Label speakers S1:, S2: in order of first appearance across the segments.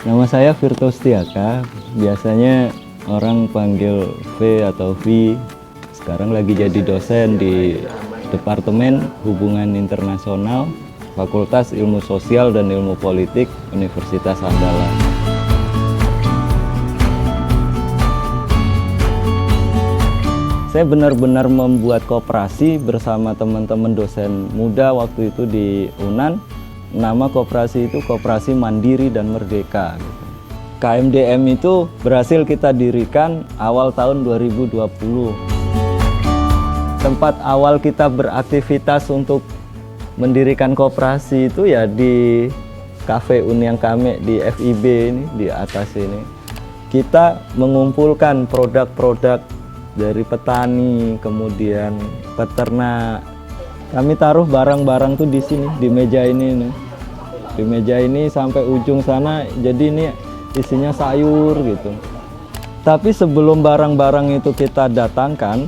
S1: Nama saya Virto Setiaka, biasanya orang panggil V atau V. Sekarang lagi jadi dosen di Departemen Hubungan Internasional, Fakultas Ilmu Sosial dan Ilmu Politik, Universitas Andalas. Saya benar-benar membuat koperasi bersama teman-teman dosen muda waktu itu di UNAN. Nama koperasi itu Koperasi Mandiri dan Merdeka. KMDM itu berhasil kita dirikan awal tahun 2020. Tempat awal kita beraktivitas untuk mendirikan koperasi itu ya di Cafe Uniang Kame di FIB ini, di atas ini. Kita mengumpulkan produk-produk dari petani, kemudian peternak. Kami taruh barang-barang tuh di sini, di meja ini nih. Di meja ini sampai ujung sana, jadi ini isinya sayur gitu. Tapi sebelum barang-barang itu kita datangkan,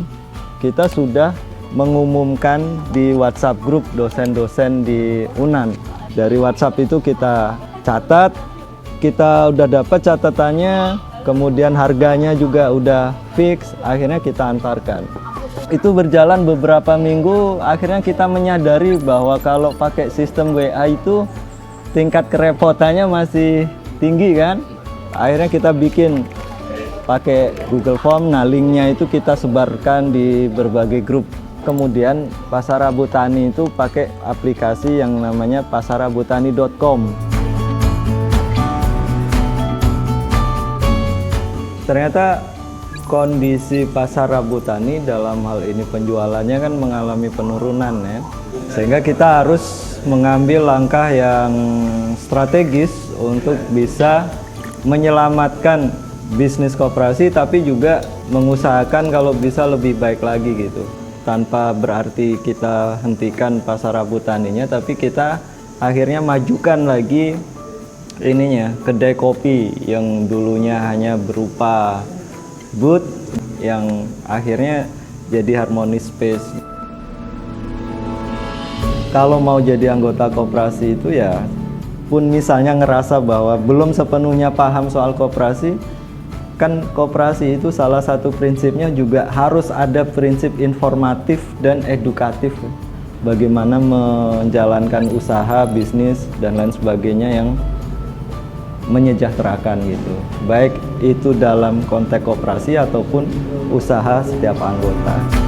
S1: kita sudah mengumumkan di WhatsApp grup dosen-dosen di UNAN. Dari WhatsApp itu kita catat, kita udah dapat catatannya, kemudian harganya juga udah fix, akhirnya kita antarkan. Itu berjalan beberapa minggu, akhirnya kita menyadari bahwa kalau pakai sistem WA itu tingkat kerepotannya masih tinggi kan. Akhirnya kita bikin pakai Google Form, nah linknya itu kita sebarkan di berbagai grup. Kemudian Pasar Rabu Tani itu pakai aplikasi yang namanya pasarrabutani.com. Ternyata kondisi pasar Rabu Tani dalam hal ini penjualannya kan mengalami penurunan ya. Sehingga kita harus mengambil langkah yang strategis untuk bisa menyelamatkan bisnis koperasi, tapi juga mengusahakan kalau bisa lebih baik lagi gitu. Tanpa berarti kita hentikan pasar Rabu Taninya, tapi kita akhirnya majukan lagi ininya, kedai kopi yang dulunya hanya berupa booth yang akhirnya jadi Harmony Space. Kalau mau jadi anggota koperasi itu ya, pun misalnya ngerasa bahwa belum sepenuhnya paham soal koperasi, kan koperasi itu salah satu prinsipnya juga harus ada prinsip informatif dan edukatif. Bagaimana menjalankan usaha, bisnis, dan lain sebagainya yang menyejahterakan gitu, baik itu dalam konteks koperasi ataupun usaha setiap anggota.